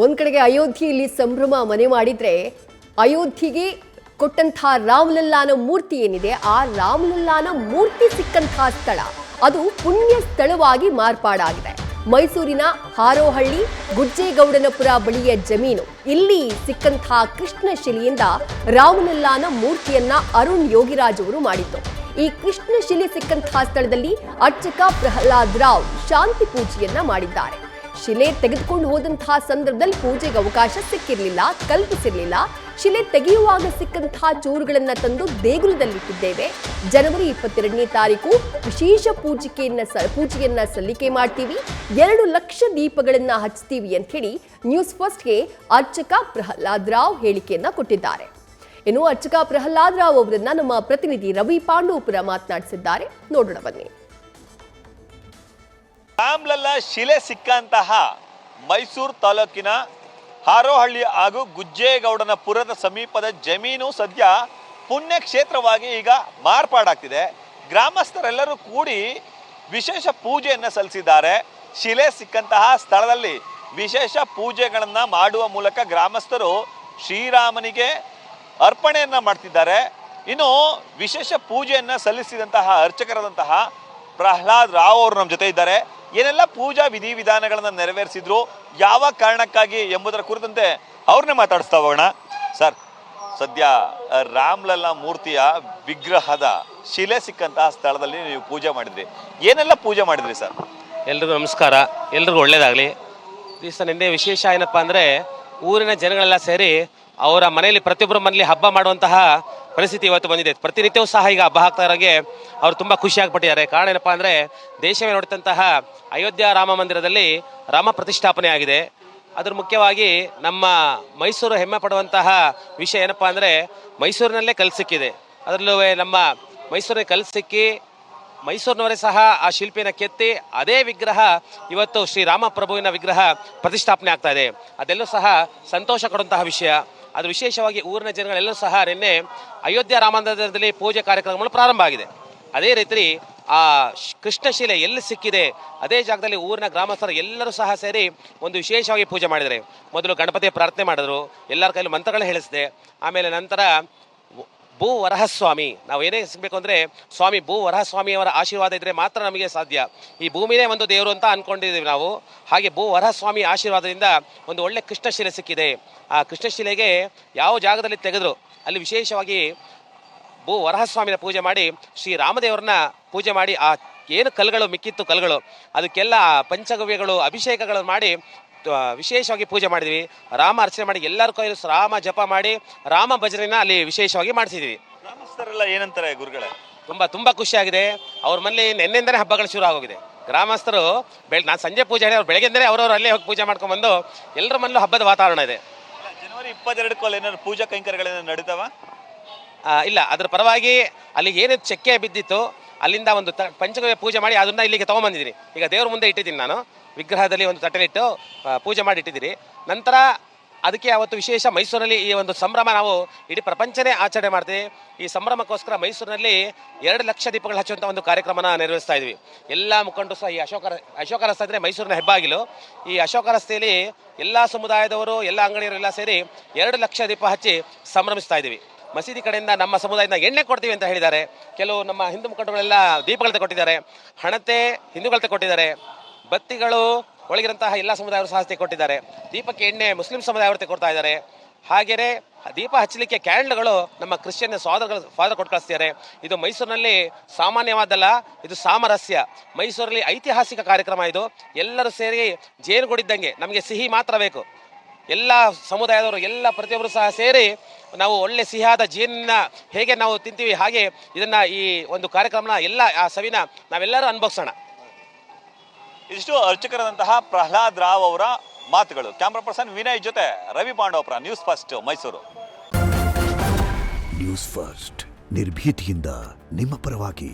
ಒಂದ್ ಕಡೆಗೆ ಅಯೋಧ್ಯೆಯಲ್ಲಿ ಸಂಭ್ರಮ ಮನೆ ಮಾಡಿದ್ರೆ ಅಯೋಧ್ಯೆಗೆ ಕೊಟ್ಟಂತಹ ರಾಮಲಲ್ಲಾನ ಮೂರ್ತಿ ಏನಿದೆ ಆ ರಾಮಲಲ್ಲಾನ ಮೂರ್ತಿ ಸಿಕ್ಕಂತಹ ಸ್ಥಳ ಅದು ಪುಣ್ಯ ಸ್ಥಳವಾಗಿ ಮಾರ್ಪಾಡಾಗಿದೆ. ಮೈಸೂರಿನ ಹಾರೋಹಳ್ಳಿ ಗುಜ್ಜೇಗೌಡನಪುರ ಬಳಿಯ ಜಮೀನು. ಇಲ್ಲಿ ಸಿಕ್ಕಂತಹ ಕೃಷ್ಣಶಿಲೆಯಿಂದ ರಾಮಲಲ್ಲಾನ ಮೂರ್ತಿಯನ್ನ ಅರುಣ್ ಯೋಗಿರಾಜ್ ಅವರು ಮಾಡಿದ್ದು. ಈ ಕೃಷ್ಣಶಿಲೆ ಸಿಕ್ಕಂತಹ ಸ್ಥಳದಲ್ಲಿ ಅರ್ಚಕ ಪ್ರಹ್ಲಾದ್ ರಾವ್ ಶಾಂತಿ ಪೂಜೆಯನ್ನ ಮಾಡಿದ್ದಾರೆ. ಶಿಲೆ ತೆಗೆದುಕೊಂಡು ಹೋದಂತಹ ಸಂದರ್ಭದಲ್ಲಿ ಪೂಜೆಗೆ ಅವಕಾಶ ಸಿಕ್ಕಿರಲಿಲ್ಲ, ಕಲ್ಪಿಸಿರಲಿಲ್ಲ. ಶಿಲೆ ತೆಗೆಯುವಾಗ ಸಿಕ್ಕಂತಹ ಚೂರುಗಳನ್ನ ತಂದು ದೇಗುಲದಲ್ಲಿಟ್ಟಿದ್ದೇವೆ. ಜನವರಿ 22ನೇ ತಾರೀಕು ವಿಶೇಷ ಪೂಜೆಯನ್ನ ಸಲ್ಲಿಕೆ ಮಾಡ್ತೀವಿ, 2 ಲಕ್ಷ ದೀಪಗಳನ್ನ ಹಚ್ತೀವಿ ಅಂತ ಹೇಳಿ ನ್ಯೂಸ್ ಫಸ್ಟ್ಗೆ ಅರ್ಚಕ ಪ್ರಹ್ಲಾದ್ ರಾವ್ ಹೇಳಿಕೆಯನ್ನ ಕೊಟ್ಟಿದ್ದಾರೆ. ಇನ್ನು ಅರ್ಚಕ ಪ್ರಹ್ಲಾದ್ ರಾವ್ ಅವರನ್ನ ನಮ್ಮ ಪ್ರತಿನಿಧಿ ರವಿ ಪಾಂಡವಪುರ ಮಾತನಾಡಿಸಿದ್ದಾರೆ. ನೋಡೋಣ ಬನ್ನಿ. ರಾಮಲಲ್ಲಾ ಶಿಲೆ ಸಿಕ್ಕಂತಹ ಮೈಸೂರು ತಾಲೂಕಿನ ಹಾರೋಹಳ್ಳಿ ಹಾಗೂ ಗುಜ್ಜೇಗೌಡನಪುರದ ಸಮೀಪದ ಜಮೀನು ಸದ್ಯ ಪುಣ್ಯಕ್ಷೇತ್ರವಾಗಿ ಈಗ ಮಾರ್ಪಾಡಾಗ್ತಿದೆ. ಗ್ರಾಮಸ್ಥರೆಲ್ಲರೂ ಕೂಡಿ ವಿಶೇಷ ಪೂಜೆಯನ್ನು ಸಲ್ಲಿಸಿದ್ದಾರೆ. ಶಿಲೆ ಸಿಕ್ಕಂತಹ ಸ್ಥಳದಲ್ಲಿ ವಿಶೇಷ ಪೂಜೆಗಳನ್ನ ಮಾಡುವ ಮೂಲಕ ಗ್ರಾಮಸ್ಥರು ಶ್ರೀರಾಮನಿಗೆ ಅರ್ಪಣೆಯನ್ನ ಮಾಡ್ತಿದ್ದಾರೆ. ಇನ್ನು ವಿಶೇಷ ಪೂಜೆಯನ್ನ ಸಲ್ಲಿಸಿದಂತಹ ಅರ್ಚಕರಾದಂತಹ ಪ್ರಹ್ಲಾದ್ ರಾವ್ ಅವರು ನಮ್ಮ ಜೊತೆ ಇದ್ದಾರೆ. ಏನೆಲ್ಲ ಪೂಜಾ ವಿಧಿವಿಧಾನಗಳನ್ನ ನೆರವೇರಿಸಿದ್ರು, ಯಾವ ಕಾರಣಕ್ಕಾಗಿ ಎಂಬುದರ ಕುರಿತಂತೆ ಅವ್ರನ್ನೇ ಮಾತಾಡಿಸ್ತಾ ಹೋಗೋಣ. ಸರ್, ಸದ್ಯ ರಾಮಲಲ್ಲಾ ಮೂರ್ತಿಯ ವಿಗ್ರಹದ ಶಿಲೆ ಸಿಕ್ಕಂತಹ ಸ್ಥಳದಲ್ಲಿ ನೀವು ಪೂಜೆ ಮಾಡಿದ್ರಿ, ಏನೆಲ್ಲ ಪೂಜೆ ಮಾಡಿದ್ರಿ ಸರ್? ಎಲ್ರಿಗೂ ನಮಸ್ಕಾರ, ಎಲ್ರಿಗೂ ಒಳ್ಳೇದಾಗಲಿ. ದಿವಸ ನಿನ್ನೆ ವಿಶೇಷ ಏನಪ್ಪ ಅಂದರೆ ಊರಿನ ಜನಗಳೆಲ್ಲ ಸೇರಿ ಅವರ ಮನೆಯಲ್ಲಿ ಪ್ರತಿಯೊಬ್ಬರ ಮನೇಲಿ ಹಬ್ಬ ಮಾಡುವಂತಹ ಪರಿಸ್ಥಿತಿ ಇವತ್ತು ಬಂದಿದೆ. ಪ್ರತಿನಿತ್ಯವೂ ಸಹ ಈಗ ಹಬ್ಬ ಆಗ್ತಾ ಇರೋಗೆ ಅವರು ತುಂಬ ಖುಷಿಯಾಗಿಬಿಟ್ಟಿದ್ದಾರೆ. ಕಾರಣ ಏನಪ್ಪ ಅಂದರೆ ದೇಶವೇ ನೋಡಿದಂತಹ ಅಯೋಧ್ಯ ರಾಮ ಮಂದಿರದಲ್ಲಿ ರಾಮ ಪ್ರತಿಷ್ಠಾಪನೆ ಆಗಿದೆ. ಅದ್ರ ಮುಖ್ಯವಾಗಿ ನಮ್ಮ ಮೈಸೂರು ಹೆಮ್ಮೆ ಪಡುವಂತಹ ವಿಷಯ ಏನಪ್ಪ ಅಂದರೆ ಮೈಸೂರಿನಲ್ಲೇ ಕಲ್ಲು ಸಿಕ್ಕಿದೆ. ಅದರಲ್ಲೂ ನಮ್ಮ ಮೈಸೂರಿಗೆ ಕಲ್ಲು ಸಿಕ್ಕಿ ಮೈಸೂರಿನವರೇ ಸಹ ಆ ಶಿಲ್ಪಿಯನ್ನು ಕೆತ್ತಿ ಅದೇ ವಿಗ್ರಹ ಇವತ್ತು ಶ್ರೀರಾಮ ಪ್ರಭುವಿನ ವಿಗ್ರಹ ಪ್ರತಿಷ್ಠಾಪನೆ ಆಗ್ತಾ ಇದೆ. ಅದೆಲ್ಲೂ ಸಹ ಸಂತೋಷ ಕೊಡುವಂತಹ ವಿಷಯ. ಅದು ವಿಶೇಷವಾಗಿ ಊರಿನ ಜನಗಳೆಲ್ಲರೂ ಸಹ ನಿನ್ನೆ ಅಯೋಧ್ಯ ರಾಮ ಮಂದಿರದಲ್ಲಿ ಪೂಜೆ ಕಾರ್ಯಕ್ರಮಗಳು ಪ್ರಾರಂಭ ಆಗಿದೆ. ಅದೇ ರೀತಿ ಆ ಕೃಷ್ಣಶಿಲೆ ಎಲ್ಲಿ ಸಿಕ್ಕಿದೆ ಅದೇ ಜಾಗದಲ್ಲಿ ಊರಿನ ಗ್ರಾಮಸ್ಥರು ಎಲ್ಲರೂ ಸಹ ಸೇರಿ ಒಂದು ವಿಶೇಷವಾಗಿ ಪೂಜೆ ಮಾಡಿದ್ದಾರೆ. ಮೊದಲು ಗಣಪತಿಯ ಪ್ರಾರ್ಥನೆ ಮಾಡಿದ್ರು, ಎಲ್ಲರ ಕೈಲಿ ಮಂತ್ರಗಳು ಹೇಳಿಸಿದೆ. ಆಮೇಲೆ ನಂತರ ಭೂ ವರಹಸ್ವಾಮಿ, ನಾವು ಏನೇ ಸಿಗಬೇಕು ಅಂದರೆ ಸ್ವಾಮಿ ಭೂ ವರಹಸ್ವಾಮಿಯವರ ಆಶೀರ್ವಾದ ಇದ್ದರೆ ಮಾತ್ರ ನಮಗೆ ಸಾಧ್ಯ. ಈ ಭೂಮಿನೇ ಒಂದು ದೇವರು ಅಂತ ಅಂದ್ಕೊಂಡಿದ್ದೀವಿ ನಾವು. ಹಾಗೆ ಭೂ ವರಹಸ್ವಾಮಿ ಆಶೀರ್ವಾದದಿಂದ ಒಂದು ಒಳ್ಳೆ ಕೃಷ್ಣಶಿಲೆ ಸಿಕ್ಕಿದೆ. ಆ ಕೃಷ್ಣಶಿಲೆಗೆ ಯಾವ ಜಾಗದಲ್ಲಿ ತೆಗೆದ್ರು ಅಲ್ಲಿ ವಿಶೇಷವಾಗಿ ಭೂ ವರಹಸ್ವಾಮಿನ ಪೂಜೆ ಮಾಡಿ ಶ್ರೀರಾಮದೇವರನ್ನ ಪೂಜೆ ಮಾಡಿ ಆ ಏನು ಕಲ್ಲುಗಳು ಮಿಕ್ಕಿತ್ತು ಕಲ್ಲುಗಳು ಅದಕ್ಕೆಲ್ಲ ಪಂಚಗವ್ಯಗಳು ಅಭಿಷೇಕಗಳನ್ನು ಮಾಡಿ ವಿಶೇಷವಾಗಿ ಪೂಜೆ ಮಾಡಿದ್ವಿ. ರಾಮ ಅರ್ಚನೆ ಮಾಡಿ ಎಲ್ಲರ ಕೈಲೂ ರಾಮ ಜಪ ಮಾಡಿ ರಾಮ ಭಜನೆನ ಅಲ್ಲಿ ವಿಶೇಷವಾಗಿ ಮಾಡಿಸಿದ್ವಿ. ಗ್ರಾಮಸ್ಥರೆಲ್ಲ ಏನಂತಾರೆ ಗುರುಗಳೇ? ತುಂಬ ಖುಷಿಯಾಗಿದೆ. ಅವ್ರ ಮನೇಲಿ ನಿನ್ನೆಯಿಂದನೇ ಹಬ್ಬಗಳು ಶುರು ಆಗೋಗಿದೆ. ಗ್ರಾಮಸ್ಥರು ನಾನು ಸಂಜೆ ಪೂಜೆ ಹೇಳಿ ಅವ್ರು ಬೆಳಗ್ಗೆಂದರೆ ಅವ್ರವ್ರು ಅಲ್ಲೇ ಹೋಗಿ ಪೂಜೆ ಮಾಡ್ಕೊಂಡ್ಬಂದು ಎಲ್ಲರ ಮನೇಲೂ ಹಬ್ಬದ ವಾತಾವರಣ ಇದೆ. ಜನವರಿ 22 ಏನಾದ್ರು ಪೂಜಾ ಕೈಂಕರ್ಯಗಳೇನಾದ್ರು ನಡೀತಾವ? ಇಲ್ಲ, ಅದ್ರ ಪರವಾಗಿ ಅಲ್ಲಿ ಏನು ಚೆಕ್ಕೆ ಬಿದ್ದಿತ್ತು ಅಲ್ಲಿಂದ ಒಂದು ಪಂಚಗವ್ಯ ಪೂಜೆ ಮಾಡಿ ಅದನ್ನ ಇಲ್ಲಿಗೆ ತೊಗೊಂಬಂದಿದ್ದೀನಿ. ಈಗ ದೇವ್ರ ಮುಂದೆ ಇಟ್ಟಿದ್ದೀನಿ, ನಾನು ವಿಗ್ರಹದಲ್ಲಿ ಒಂದು ತಟ್ಟೆಲಿಟ್ಟು ಪೂಜೆ ಮಾಡಿ ಇಟ್ಟಿದ್ದೀರಿ. ನಂತರ ಅದಕ್ಕೆ ಅವತ್ತು ವಿಶೇಷ ಮೈಸೂರಲ್ಲಿ ಈ ಒಂದು ಸಂಭ್ರಮ ನಾವು ಇಡೀ ಪ್ರಪಂಚನೇ ಆಚರಣೆ ಮಾಡ್ತೀವಿ. ಈ ಸಂಭ್ರಮಕ್ಕೋಸ್ಕರ ಮೈಸೂರಿನಲ್ಲಿ 2 ಲಕ್ಷ ದೀಪಗಳು ಹಚ್ಚುವಂಥ ಒಂದು ಕಾರ್ಯಕ್ರಮನ ನಿರ್ವಹಿಸ್ತಾ ಇದ್ವಿ. ಎಲ್ಲ ಮುಖಂಡರು ಸಹ ಈ ಅಶೋಕ ರಸ್ತೆ ಅಂದರೆ ಮೈಸೂರಿನ ಹೆಬ್ಬಾಗಿಲು. ಈ ಅಶೋಕ ರಸ್ತೆಯಲ್ಲಿ ಎಲ್ಲ ಸಮುದಾಯದವರು ಎಲ್ಲ ಅಂಗಡಿಯವರು ಎಲ್ಲ ಸೇರಿ 2 ಲಕ್ಷ ದೀಪ ಹಚ್ಚಿ ಸಂಭ್ರಮಿಸ್ತಾ ಇದ್ದೀವಿ. ಮಸೀದಿ ಕಡೆಯಿಂದ ನಮ್ಮ ಸಮುದಾಯದಿಂದ ಎಣ್ಣೆ ಕೊಡ್ತೀವಿ ಅಂತ ಹೇಳಿದ್ದಾರೆ. ಕೆಲವು ನಮ್ಮ ಹಿಂದೂ ಮುಖಂಡರುಗಳೆಲ್ಲ ದೀಪಗಳತೆ ಕೊಟ್ಟಿದ್ದಾರೆ, ಹಣತೆ ಹಿಂದೂಗಳತೆ ಕೊಟ್ಟಿದ್ದಾರೆ, ಬತ್ತಿಗಳು ಒಳಗಿರಂತಹ ಎಲ್ಲ ಸಮುದಾಯವರು ಸಹ ಕೊಟ್ಟಿದ್ದಾರೆ. ದೀಪಕ್ಕೆ ಎಣ್ಣೆ ಮುಸ್ಲಿಂ ಸಮುದಾಯವರು ಕೊಡ್ತಾ ಇದ್ದಾರೆ. ಹಾಗೆಯೇ ದೀಪ ಹಚ್ಚಲಿಕ್ಕೆ ಕ್ಯಾಂಡಲ್ಗಳು ನಮ್ಮ ಕ್ರಿಶ್ಚಿಯನ್ ಫಾದರ್ ಕೊಟ್ಟು ಕಳಿಸ್ತಿದ್ದಾರೆ. ಇದು ಮೈಸೂರಿನಲ್ಲಿ ಸಾಮಾನ್ಯವಾದಲ್ಲ, ಇದು ಸಾಮರಸ್ಯ. ಮೈಸೂರಲ್ಲಿ ಐತಿಹಾಸಿಕ ಕಾರ್ಯಕ್ರಮ ಇದು. ಎಲ್ಲರೂ ಸೇರಿ ಜೇನುಗೂಡಿದ್ದಂಗೆ ನಮಗೆ ಸಿಹಿ ಮಾತ್ರ ಬೇಕು. ಎಲ್ಲ ಸಮುದಾಯದವರು ಎಲ್ಲ ಪ್ರತಿಯೊಬ್ಬರು ಸಹ ಸೇರಿ ನಾವು ಒಳ್ಳೆ ಸಿಹಿಯಾದ ಜೇನಿನ ಹೇಗೆ ನಾವು ತಿಂತೀವಿ ಹಾಗೆ ಇದನ್ನು ಈ ಒಂದು ಕಾರ್ಯಕ್ರಮನ ಎಲ್ಲ ಆ ಸವಿನ ನಾವೆಲ್ಲರೂ ಅನುಭವಿಸೋಣ. ಇಷ್ಟು ಅರ್ಚಕರಾದಂತಹ ಪ್ರಹ್ಲಾದ್ ರಾವ್ ಅವರ ಮಾತುಗಳು. ಕ್ಯಾಮ್ರಾ ಪರ್ಸನ್ ವಿನಯ್ ಜೊತೆ Ravi Pandavapura, news first Mysuru. News first ನಿರ್ಭೀತಿಯಿಂದ ನಿಮ್ಮ ಪರವಾಗಿ.